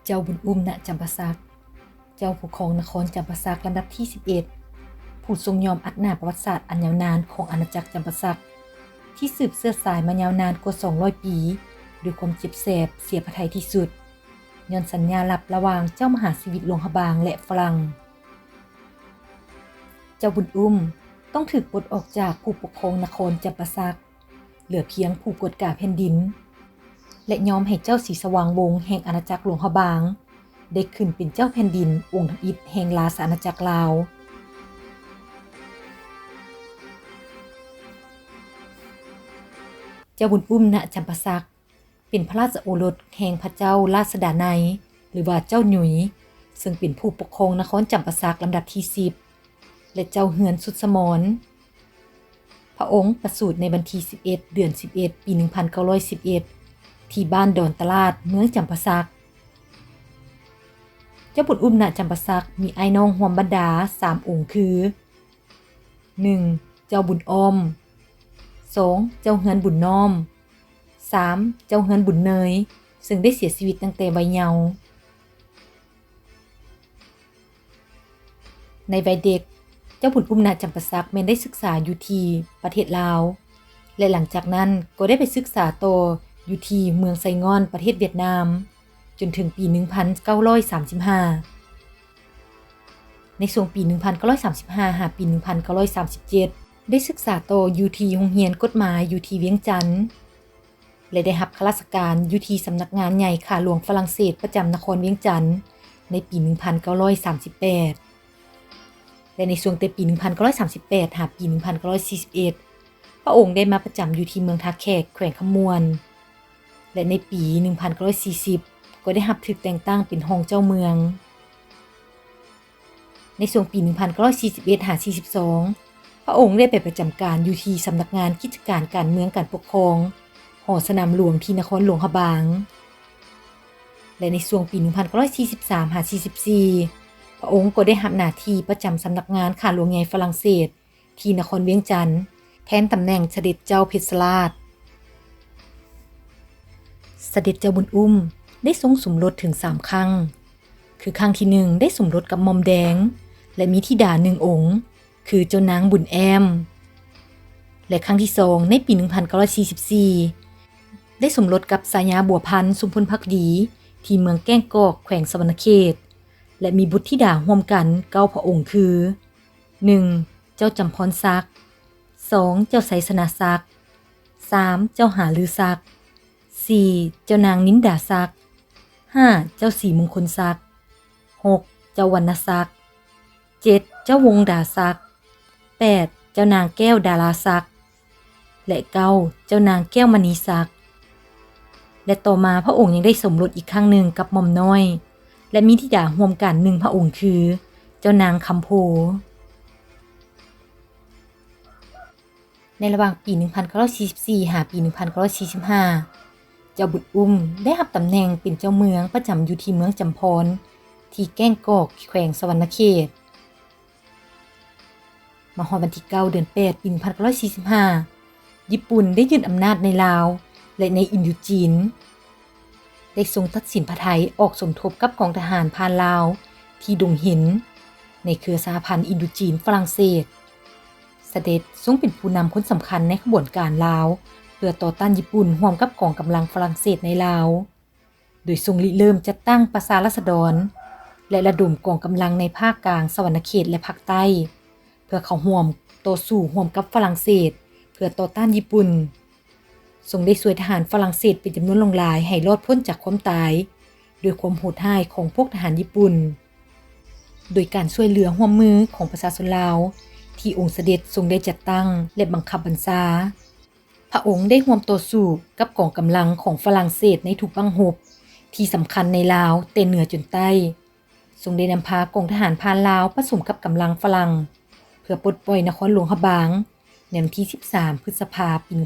เจ้าบุญอุ้มณจำปาสักเจ้าผู้ครองนครจำปาสักลำดับที่11ผู้ทรงยอมอัดหน้าประวัติศาสตร์อันยาวนานของอาณาจักรจำปาสักที่สืบเสื้อสายมายาวนานกว่า200ปีด้วยความเจ็บแสบเสียพระทัยที่สุดย้อนสัญญาลับระหว่างเจ้ามหาชีวิตหลวงพระบางและฝรั่งเจ้าบุญอุ้มต้องถูกปลดออกจากผู้ปกครองนครจำปาสักเหลือเพียงผู้กวดกาแผ่นดินและยอมให้เจ้าศรีสว่างวงศ์แห่งอาณาจักรหลวงพระบางได้ขึ้นเป็นเจ้าแผ่นดินองค์ทอิฐแห่งลาสอาณาจักรลาวเจ้าบุญอุ้มณจำปาสักเป็นพระราชโอรสแห่งพระเจ้าราชดานัยหรือว่าเจ้าหนุยซึ่งเป็นผู้ปกครองนครจำปาสักลำดับที่10และเจ้าเฮือนสุดสมรพระองค์ประสูติในวันที่11เดือน11ปี1911ที่บ้านดอนตลาดเมืองจำปาสักเจ้าบุญอุ้มณจำปาสักมีไอ้น้องร่วมบรรดา3องค์คือ 1. เจ้าบุญอ้อม 2. เจ้าเฮือนบุญน้อม 3. เจ้าเฮือนบุญเนยซึ่งได้เสียชีวิตตั้งแต่วัยเยาว์ในวัยเด็กเจ้าบุญอุ้มณจำปาสักแม้นได้ศึกษาอยู่ที่ประเทศลาวและหลังจากนั้นก็ได้ไปศึกษาต่ออยู่ที่เมืองไซงอนประเทศเวียดนามจนถึงปี 1935 ในช่วงปี 1935 หาปี 1937 ได้ศึกษาต่ออยู่ที่โรงเรียนกฎหมายอยู่ที่เวียงจันทน์และได้รับข้าราชการอยู่ที่สำนักงานใหญ่ข้าหลวงฝรั่งเศสประจำนครเวียงจันทน์ในปี 1938 และในช่วงแต่ปี 1938 หาปี 1941 พระองค์ได้มาประจำอยู่ที่เมืองท่าแขกแขวงขมวนและในปี 1940 ก็ได้รับถูกแต่งตั้งเป็นรองเจ้าเมืองในช่วงปี 1941 หา 42 พระองค์ได้ไปประจำการอยู่ที่สำนักงานกิจการการเมืองการปกครองหอสนามหลวงที่นครหลวงพระบางและในช่วงปี 1943 หา 44 พระองค์ก็ได้รับหน้าที่ประจำสำนักงานข้าหลวงใหญ่ฝรั่งเศสที่นครเวียงจันทน์แทนตำแหน่งเสด็จเจ้าเพชรราชเสด็จเจ้าบุญอุ้มได้ทรงสมรสถึง3ครั้งคือครั้งที่1ได้สมรสกับหม่อมแดงและมีธิดา1องค์คือเจ้านางบุญแอมและครั้งที่2ในปี 1944 ได้สมรสกับสายาบัวพันธ์สุมพลภักดีที่เมืองแก้งกอกแขวงสวรรณเขตและมีบุตรธิดาร่วมกัน9พระองค์คือ 1. เจ้าจำพรศักดิ์ 2. เจ้าไสสนาศักดิ์ 3. เจ้าหาลือศักดิ์ 4. เจ้านางนินดาศักดิ์ 5. เจ้าศรีมงคลศักดิ์ 6. เจ้าวรรณศักดิ์ 7. เจ้าวงดาศักดิ์ 8. เจ้านางแก้วดาราศักดิ์และ 9. เจ้านางแก้วมณีศักดิ์และต่อมาพระองค์ยังได้สมรสอีกครั้งหนึ่งกับหม่อมน้อยและมีธิดาร่วมกัน1พระองค์คือเจ้านางคำโพในระหว่างปี 1944 หาปี 1945 เจ้าบุญอุ้มได้รับตำแหน่งเป็นเจ้าเมืองประจำอยู่ที่เมืองจำพรที่แก้งกอกแขวงสวรรณเขตมาฮอดวันที่9เดือน8ปี 1945 ญี่ปุ่นได้ยึดอำนาจในลาวและในอินโดจีนได้ทรงตัดสินพระทัยออกสมทบกับกองทหารพานลาวที่ดงหินในเครือสหพันธ์อินโดจีนฝรั่งเศสเสด็จทรงเป็นผู้นำคนสำคัญในขบวนการลาวเพื่อต่อต้านญี่ปุ่นร่วมกับกองกำลังฝรั่งเศสในลาวโดยทรงริเริ่มจัดตั้งประชาราษฎรและระดมกองกำลังในภาคกลางสวรรณเขตและภาคใต้เพื่อเข้าร่วมต่อสู้ร่วมกับฝรั่งเศสเพื่อต่อต้านญี่ปุ่นทรงได้ช่วยทหารฝรั่งเศสเป็นจำนวนหลายให้รอดพ้นจากความตายด้วยความโหดร้ายของพวกทหารญี่ปุ่นโดยการช่วยเหลือร่วมมือของประชาชนลาวที่องค์เสด็จทรงได้จัดตั้งและบังคับบัญชาพระองค์ได้ร่วมต่อสู้กับกองกำลังของฝรั่งเศสในทุกบังหบที่สำคัญในลาวแต่เหนือจนใต้ทรงได้นำพากองทหารพานลาวผสมกับกำลังฝรั่งเพื่อปลดปล่อยนครหลวงพระบางในวันที่13พฤษภาคมปี 1946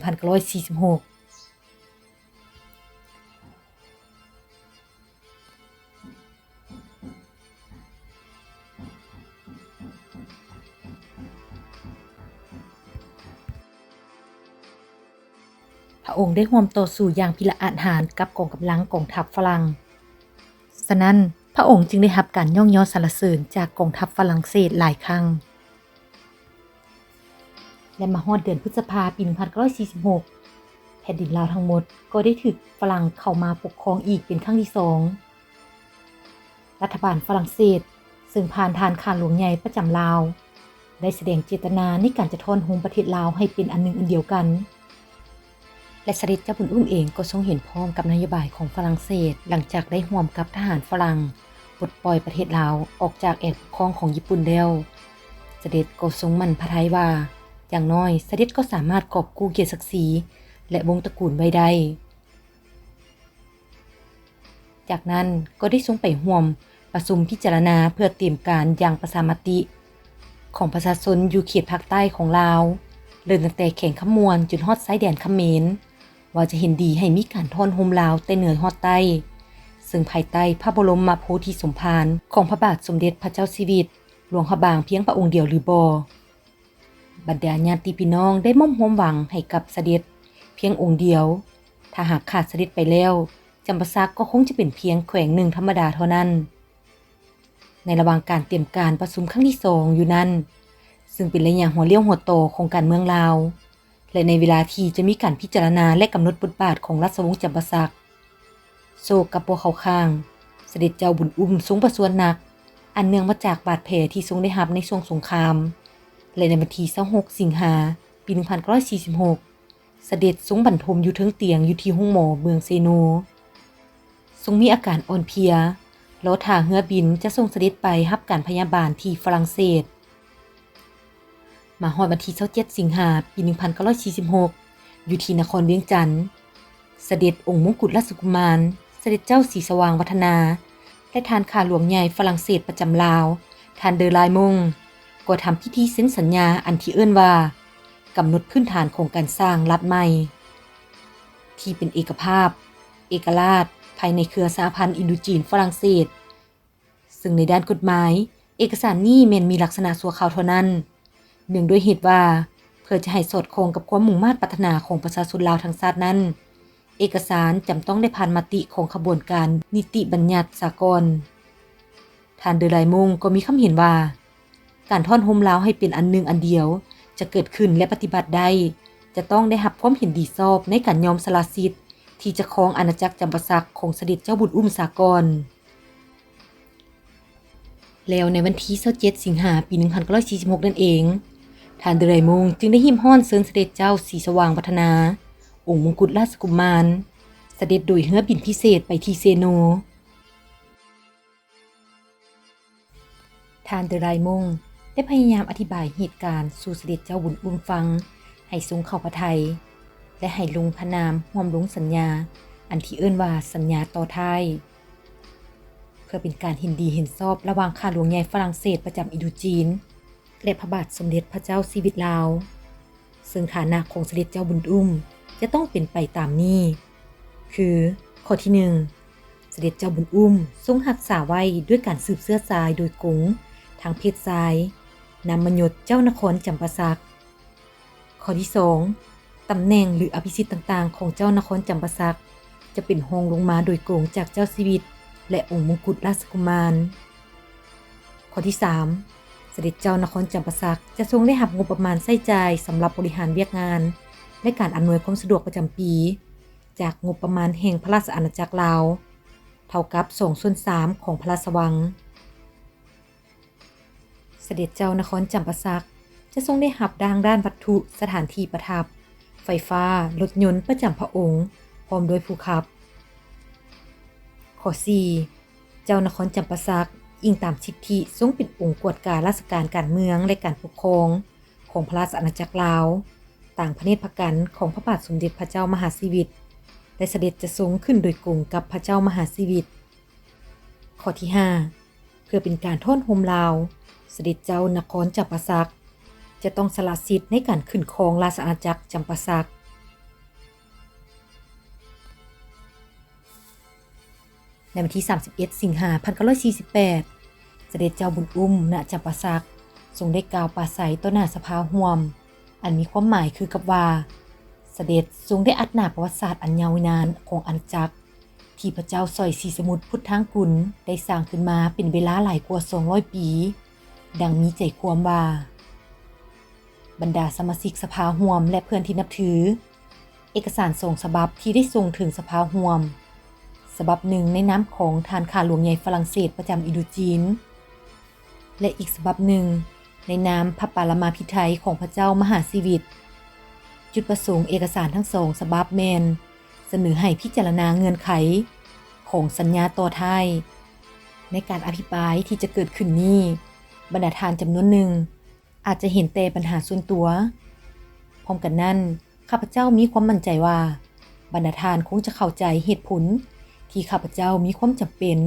พระองค์ได้ร่วมต่อสู้อย่างพิละอาจหาญกับกองกำลังกองทัพฝรั่ง ฉะนั้นพระองค์จึงได้รับการย่องย่อสรรเสริญจากกองทัพฝรั่งเศสหลายครั้งและมาฮอดเดือนพฤษภาคมปี 1946 แผ่นดินลาวทั้งหมดก็ได้ถูกฝรั่งเข้ามาปกครองอีกเป็นครั้งที่2รัฐบาลฝรั่งเศสซึ่งผ่านทานข้าหลวงใหญ่ประจำลาวได้แสดงเจตนาในการจะทอนโฮมประเทศลาวให้เป็นอันหนึ่งอันเดียวกันและเสด็จเจ้าบุญอุ้มเองก็ทรงเห็นพร้อมกับนโยบายของฝรั่งเศสหลังจากได้ร่วมกับทหารฝรั่งปลดปล่อยประเทศลาวออกจากแอกปกครองของญี่ปุ่นแล้วเสด็จก็ทรงมั่นพระทัยว่าอย่างน้อยเสด็จก็สามารถกอบกู้เกียรติศักดิ์ศรีและวงศ์ตระกูลไว้ได้จากนั้นก็ได้ทรงไปร่วมประชุมพิจารณาเพื่อเตรียมการอย่างประชามติของประชาชนอยู่เขตภาคใต้ของลาวเริ่มตั้งแต่แข่งขมวนจนฮอดชายแดนเขมรว่าจะเห็นดีให้มีการทอนโฮมลาวแต่เหนือฮอดใต้ซึ่งภายใต้พระบรมโพธิสมภารของพระบาทสมเด็จพระเจ้าชีวิตหลวงพระบางเพียงพระองค์เดียวหรือบ่บรรดาญาติพี่น้องได้มอบความหวังให้กับเสด็จเพียงองค์เดียวถ้าหากขาดเสด็จไปแล้วจำปาสักก็คงจะเป็นเพียงแขวงหนึ่งธรรมดาเท่านั้นในระหว่างการเตรียมการประชุมครั้งที่2อยู่นั้นซึ่งเป็นระยะหัวเลี้ยวหัวโตของการเมืองลาวและในเวลาที่จะมีการพิจารณาและกำหนดบทบาทของราชวงศ์จำปาสักโศกกับบ่เข้าข้างเสด็จเจ้าบุญอุ้มทรงประสวรหนักอันเนื่องมาจากบาดแผลที่ทรงได้รับในช่วงสงครามและในวันที่26 สิงหาคม ปี 1946 เสด็จทรงบรรทมอยู่เทิงเตียงอยู่ที่ห้องหมอเมืองเซโนทรงมีอาการอ่อนเพลียรอท่าเรือบินจะส่งเสด็จไปรับการพยาบาลที่ฝรั่งเศสมาฮอดวันที่27 สิงหาคม ปี 1946 อยู่ที่นครเวียงจันทน์เสด็จองค์มงกุฎราชกุมารเสด็จเจ้าศรีสว่างวัฒนาและทานข้าหลวงใหญ่ฝรั่งเศสประจำลาวทานเดอลายมงก็ทำพิธีเซ็นสัญญาอันที่เอิ้นว่ากำหนดพื้นฐานของการสร้างรัฐใหม่ที่เป็นเอกภาพเอกราชภายในเครือสหพันธ์อินโดจีนฝรั่งเศสซึ่งในด้านกฎหมายเอกสารนี้แม้นมีลักษณะชั่วคราวเท่านั้นเนื่องด้วยเหตุว่าเพื่อจะให้สอดคล้องกับความมุ่งมั่นปรารถนาของประชาชนลาวทั้งชาตินั้นเอกสารจำต้องได้ผ่านมติของขบวนการนิติบัญญัติสากลท่านเดอไลมงก็มีคำเห็นว่าการทอนโฮมลาวให้เป็นอันหนึ่งอันเดียวจะเกิดขึ้นและปฏิบัติได้จะต้องได้รับความเห็นดีชอบในการยอมสละสิทธิ์ที่จะครองอาณาจักรจำปาสักของเสด็จเจ้าบุญอุ้มสากลแล้วในวันที่27 สิงหาคม ปี 1946 นั่นเองท่านเดอไลมงจึงได้หิ้มห้อนเชิญเสด็จเจ้าศรีสว่างวัฒนาองค์มงกุฎราชกุมารเสด็จโดยเรือบินพิเศษไปที่เซโนท่านเดอไลมงได้พยายามอธิบายเหตุการณ์สู่เสด็จเจ้าบุญอุ้มฟังให้ทรงเข้าพระทัยและให้ลงพระนามร่วมลงสัญญาอันที่เอิ้นว่าสัญญาต่อท้ายเพื่อเป็นการเห็นดีเห็นชอบระหว่างข้าหลวงใหญ่ฝรั่งเศสประจำอินโดจีนและพระบาทสมเด็จพระเจ้าชีวิตลาวซึ่งฐานะของเสด็จเจ้าบุญอุ้มจะต้องเป็นไปตามนี้คือข้อที่1เสด็จเจ้าบุญอุ้มทรงรักษาไว้ด้วยการสืบเชื้อสายโดยกงทางเพศชายนามยศเจ้านครจำปาสักข้อที่2ตำแหน่งหรืออภิสิทธิ์ต่างๆของเจ้านครจำปาสักจะเป็นรองลงมาโดยกงจากเจ้าชีวิตและองค์มงกุฎราชกุมารข้อที่3เสด็จเจ้านครจำปาสักจะทรงได้รับงบประมาณใช้จ่ายสำหรับบริหารเวียกงานและการอำนวยความสะดวกประจำปีจากงบประมาณแห่งพระราชอาณาจักรลาวเท่ากับ2/3ของพระราชวังเสด็จเจ้านครจำปาสักจะทรงได้รับด้านวัตถุสถานที่ประทับไฟฟ้ารถยนต์ประจำพระองค์พร้อมด้วยผู้ขับข้อ4เจ้านครจำปาสักอิงตามสิทธิทรงเป็นองค์กวดการราชการการเมืองและการปกครองของพระราชอาณาจักรลาวต่างพระเนตรพระกันของพระบาทสมเด็จพระเจ้ามหาชีวิตและเสด็จจะทรงขึ้นโดยกงกับพระเจ้ามหาชีวิตข้อที่5เพื่อเป็นการทอนโฮมลาวเสด็จเจ้านครจำปาสักจะต้องสละสิทธิ์ในการขึ้นครองราชอาณาจักรจำปาสักในวันที่31 สิงหาคม 1948 เสด็จเจ้าบุญอุ้มณจำปาสักทรงได้กล่าวปราศรัยต่อหน้าสภาร่วมอันมีความหมายคือกับว่าเสด็จทรงได้อัดหน้าประวัติศาสตร์อันยาวนานของอาณาจักร ที่พระเจ้าสร้อยศรีสมุทรพุทธังกุลได้สร้างขึ้นมาเป็นเวลาหลายกว่า200 ปีดังมีใจความว่าบรรดาสมาชิกสภาร่วมและเพื่อนที่นับถือเอกสาร2 ฉบับที่ได้ส่งถึงสภาร่วมฉบับหนึ่งในนามของทานข้าหลวงใหญ่ฝรั่งเศสประจำอินโดจีนและอีกฉบับหนึ่งในนามพระปรมาภิไธยของพระเจ้ามหาชีวิตจุดประสงค์เอกสารทั้ง2 ฉบับแมนเสนอให้พิจารณาเงื่อนไขของสัญญาต่อท้ายในการอภิปรายที่จะเกิดขึ้นนี้บรรดาทานจำนวนหนึ่งอาจจะเห็นแต่ปัญหาส่วนตัวพร้อมกันนั้นข้าพเจ้ามีความมั่นใจว่าบรรดาทานคงจะเข้าใจเหตุผลที่ข้าพเจ้ามีความจำเป็น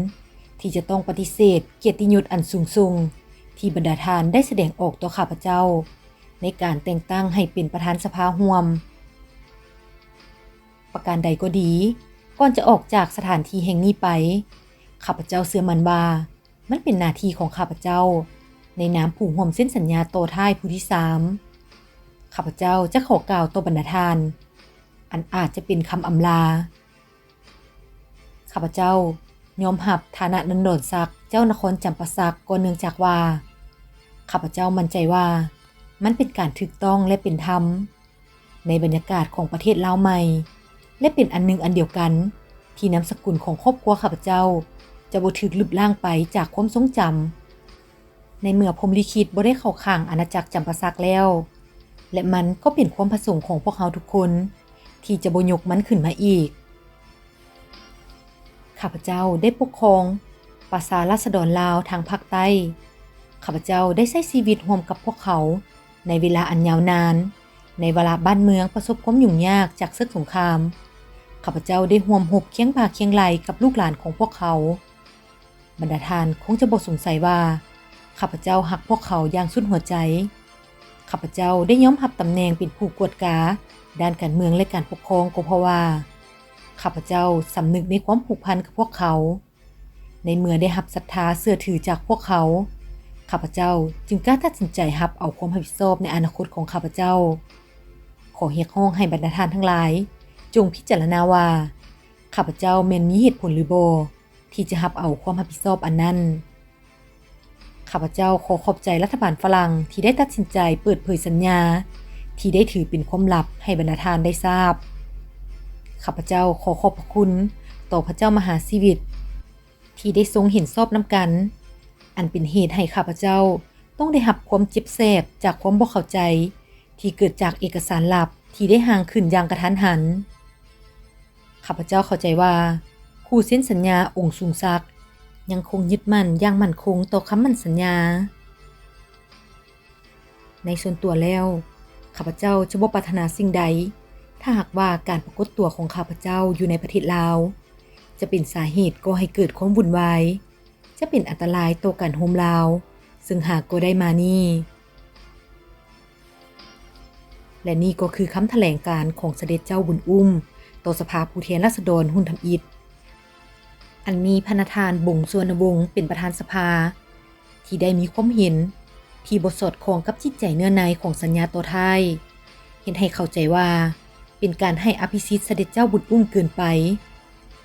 ที่จะต้องปฏิเสธเกียรติยศอันสูงส่งที่บรรดาทานได้แสดงออกต่อข้าพเจ้าในการแต่งตั้งให้เป็นประธานสภาร่วมประการใดก็ดีก่อนจะออกจากสถานที่แห่งนี้ไปข้าพเจ้าเชื่อมั่นว่ามันเป็นหน้าที่ของข้าพเจ้าในนามผู้ร่วมเซ็นสัญญาต่อท้ายผู้ที่3ข้าพเจ้าจะขอกล่าวต่อบรรดาทานอันอาจจะเป็นคำอำลาข้าพเจ้ายอมรับฐานะนันดรศักดิ์เจ้านครจำปาสักก็เนื่องจากว่าข้าพเจ้ามั่นใจว่ามันเป็นการถูกต้องและเป็นธรรมในบรรยากาศของประเทศลาวใหม่และเป็นอันหนึ่งอันเดียวกันที่นามสกุลของครอบครัวข้าพเจ้าจะบ่ถูกลบล้างไปจากความทรงจำในเมื่อพรหมลิขิตบ่ได้เข้าข้างอาณาจักรจำปาสักแล้วและมันก็เป็นความประสงค์ของพวกเราทุกคนที่จะบ่ยกมันขึ้นมาอีกข้าพเจ้าได้ปกครองประชาราษฎรลาวทางภาคใต้ข้าพเจ้าได้ใช้ชีวิตร่วมกับพวกเขาในเวลาอันยาวนานในเวลาบ้านเมืองประสบความยุ่งยากจากศึกสงครามข้าพเจ้าได้ร่วมรบเคียงบ่าเคียงไหล่กับลูกหลานของพวกเขาบรรดาทานคงจะบ่สงสัยว่าข้าพเจ้ารักพวกเขาอย่างสุดหัวใจข้าพเจ้าได้ยอมรับตำแหน่งเป็นผู้กวดกาด้านการเมืองและการปกครองก็เพราะว่าข้าพเจ้าสำนึกในความผูกพันกับพวกเขาในเมื่อได้รับศรัทธาเชื่อถือจากพวกเขาข้าพเจ้าจึงกล้าตัดสินใจรับเอาความรับผิดชอบในอนาคตของข้าพเจ้าขอเรียกร้องให้บรรดาทานทั้งหลายจงพิจารณาว่าข้าพเจ้าแม่นมีเหตุผลหรือบ่ที่จะรับเอาความรับผิดชอบอันนั้นข้าพเจ้าขอขอบใจรัฐบาลฝรั่งที่ได้ตัดสินใจเปิดเผยสัญญาที่ได้ถือเป็นความลับให้บรรดาทานได้ทราบข้าพเจ้าขอขอบพระคุณต่อพระเจ้ามหาชีวิตที่ได้ทรงเห็นชอบนำกันอันเป็นเหตุให้ข้าพเจ้าต้องได้รับความเจ็บแสบจากความบ่เข้าใจที่เกิดจากเอกสารลับที่ได้ห่างขึ้นอย่างกระทันหันข้าพเจ้าเข้าใจว่าผู้เซ็นสัญญาองค์สูงศักดิ์ยังคงยึดมั่นอย่างมั่นคงต่อคำมั่นสัญญาในส่วนตัวแล้วข้าพเจ้าจะบ่ปรารถนาสิ่งใดถ้าหากว่าการปรากฏตัวของข้าพเจ้าอยู่ในประเทศลาวจะเป็นสาเหตุก่อให้เกิดความวุ่นวายจะเป็นอันตรายต่อการโฮมลาวซึ่งหากก็ได้มานี่และนี่ก็คือคำแถลงการของเสด็จเจ้าบุญอุ้มต่อสภาผู้แทนราษฎรหุ่นทำอิฐอันมีพระประธานบงสุวรรณวงศ์เป็นประธานสภาที่ได้มีความเห็นที่บ่สอดคล้องกับจิตใจเนื้อในของสัญญาต่อท้ายเห็นให้เข้าใจว่าเป็นการให้อภิสิทธิ์เสด็จเจ้าบุญอุ้มเกินไป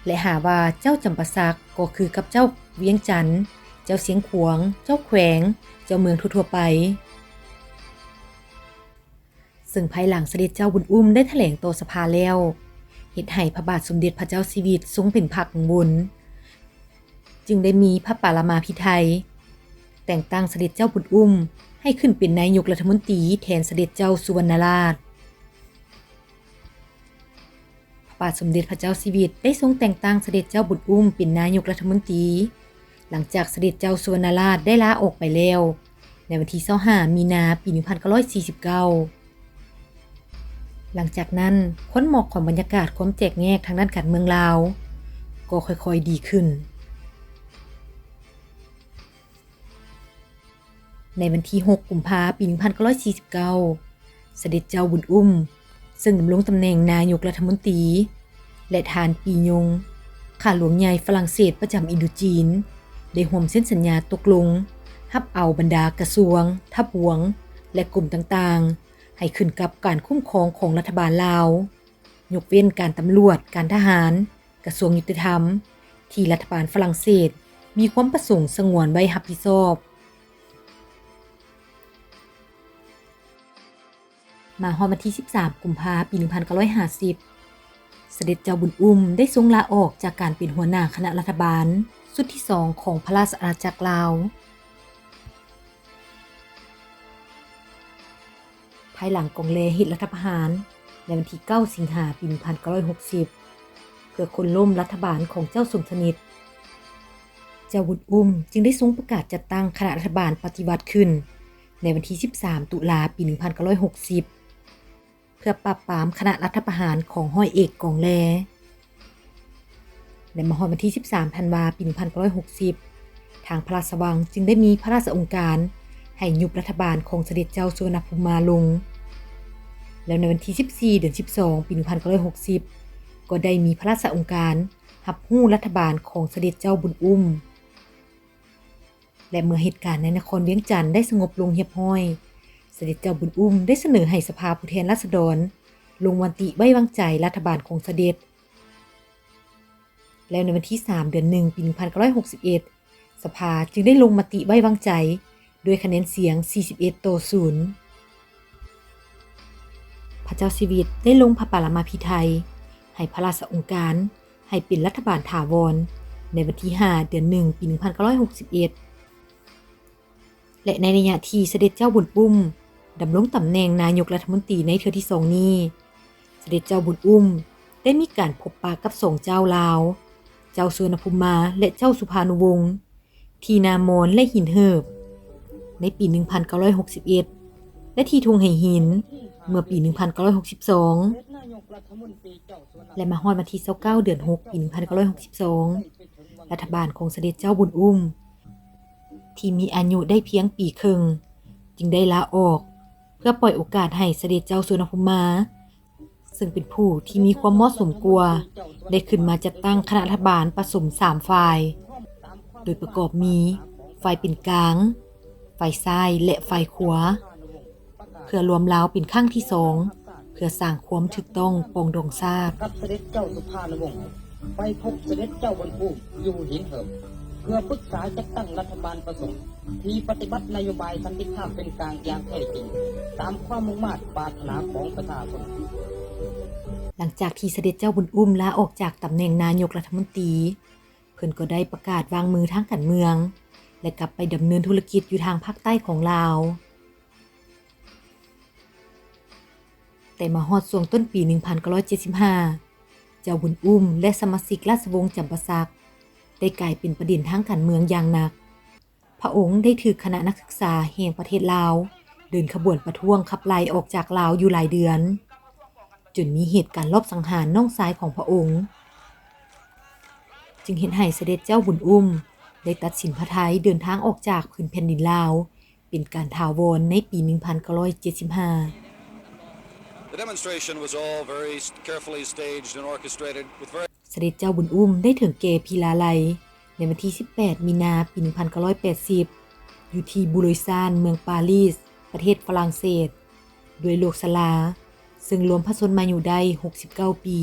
และหาว่าเจ้าจำปาสักก็คือกับเจ้าเวียงจันทน์เจ้าเสียงขวงเจ้าแขวงเจ้าเมืองทั่วๆไปซึ่งภายหลังเสด็จเจ้าบุญอุ้มได้แถลงต่อสภาแล้วเฮ็ดให้พระบาทสมเด็จพระเจ้าชีวิตทรงเป็นภาคกังวลจึงได้มีพระปรมาภิไธยแต่งตั้งเสด็จเจ้าบุญอุ้มให้ขึ้นเป็นนายกรัฐมนตรีแทนเสด็จเจ้าสุวรรณราชพระบาทสมเด็จพระเจ้าชีวิตได้ทรงแต่งตั้งเสด็จเจ้าบุญอุ้มเป็นนายกรัฐมนตรีหลังจากเสด็จเจ้าสุวรรณราชได้ลาออกไปแล้วในวันที่25 มีนาคม 1949หลังจากนั้นค้นหมอกของบรรยากาศความแตกแยกทางด้านการเมืองลาวก็ค่อยๆดีขึ้นในวันที่6 กุมภาพันธ์ 1949เสด็จเจ้าบุญอุ้มซึ่งดำรงตำแหน่งนายกรัฐมนตรีและทานปียงข้าหลวงใหญ่ฝรั่งเศสประจำอินโดจีนได้ร่วมเซ็นสัญญาตกลงรับเอาบรรดากระทรวงทัพหลวงและกลุ่มต่างๆให้ขึ้นกับการคุ้มครองของรัฐบาลลาวยกเว้นการตำรวจการทหาร กระทรวงยุติธรรมที่รัฐบาลฝรั่งเศสมีความประสงค์สงวนไว้รับผิดชอบมาฮอดวันที่13กุมภาพันธ์ปี1950เสด็จเจ้าบุญอุ้มได้ทรงลาออกจากการเป็นหัวหน้าคณะรัฐบาลชุดที่2ของพระราชอาณาจักรลาวภายหลังกองแลเฮ็ดรัฐประหารในวันที่9สิงหาคมปี1960เพื่อคนล้มรัฐบาลของเจ้าสมสนิทเจ้าบุญอุ้มจึงได้ทรงประกาศจัดตั้งคณะรัฐบาลปฏิวัติขึ้นในวันที่13ตุลาคมปี1960เพื่อปราบปรามคณะรัฐประหารของห้อยเอกกองแลและมาฮอดวันที่13ธันวาคมปี1960ทางพระราชวังจึงได้มีพระราชองค์การให้ยุบรัฐบาลของเสด็จเจ้าสุวรรณภูมิมาลงแล้วในวันที่14เดือน12ปี1960ก็ได้มีพระราชองค์การรับรู้รัฐบาลของเสด็จเจ้าบุญอุ้มและเมื่อเหตุการณ์ในนครเวียงจันทน์ได้สงบลงเรียบร้อยเสด็จเจ้าบุญอุ้มได้เสนอให้สภาผู้แทนราษฎรลงมติไว้วางใจรัฐบาลของเสด็จแล้วในวันที่3เดือน1ปี1961สภาจึงได้ลงมติไว้วางใจด้วยคะแนนเสียง41ต่อ0พระเจ้าชีวิตได้ลงพระปรมาภิไธยให้พระราชองค์การให้เป็นรัฐบาลถาวรในวันที่5เดือน1ปี1961และในระยะที่เสด็จเจ้าบุญอุ้มดำรงตำแหน่งนายกรัฐมนตรีในเทื่อที่2นี้เสด็จเจ้าบุญอุ้มได้มีการพบปะกับสองเจ้าลาวเจ้าสุวรรณภูมิมาและเจ้าสุภานุวงศ์ที่นามอนและหินเหิบในปี1961และที่ทุ่งไหหินเมื่อปี1962และมาฮอดวันที่29เดือน6ปี1962รัฐบาลของเสด็จเจ้าบุญอุ้มที่มีอายุได้เพียงปีครึ่งจึงได้ลาออกเพื่อปล่อยโอกาสให้เสด็จเจ้าสุวรรณภูมิมาซึ่งเป็นผู้ที่มีความเหมาะสมกว่าได้ขึ้นมาจัดตั้งคณะรัฐบาลผสม3ฝ่ายโดยประกอบมีฝ่ายเป็นกลางฝ่ายซ้ายและฝ่ายขวาเพื่อรวมแล้วเป็นครั้งที่2เพื่อสร้างความถูกต้องปองดองชาติกับเสด็จเจ้าสุภานุวงศ์ไปพบเสด็จเจ้าบุญอุ้มอยู่หินเหิบเพื่อปรึกษาจัดตั้งรัฐบาลผสมที่ปฏิบัตินโยบายสันติภาพเป็นกลางอย่างแท้จริงตามความมุ่งมั่นปรารถนาของประชาชนหลังจากที่เสด็จเจ้าบุญอุ้มลาออกจากตำแหน่งนายกรัฐมนตรีเพิ่นก็ได้ประกาศวางมือทางการเมืองและกลับไปดำเนินธุรกิจอยู่ทางภาคใต้ของลาวแต่มาฮอดช่วงต้นปี1975เจ้าบุญอุ้มและสมาชิกราชวงศ์จำปาสักได้กลายเป็นประเด็นทางการเมืองอย่างหนักพระองค์ได้ถูกคณะนักศึกษาแห่งประเทศลาวเดินขบวนประท้วงขับไล่ออกจากลาวอยู่หลายเดือนจนมีเหตุการณ์ลอบสังหารน้องชายของพระองค์จึงเห็นให้เสด็จเจ้าบุญอุ้มได้ตัดสินพระทัยเดินทางออกจากพื้นแผ่นดินลาวเป็นการถาวรในปี1975The demonstration was all very carefully staged and orchestrated with very เสด็จเจ้าบุญอุ้มได้ถึงเกพีลาไลในวันที่18มีนาคมปี1980อยู่ที่บูโรยซานเมืองปารีสประเทศฝรั่งเศสด้วยโลกสลาซึ่งรวมพระชนมายุได้69ปี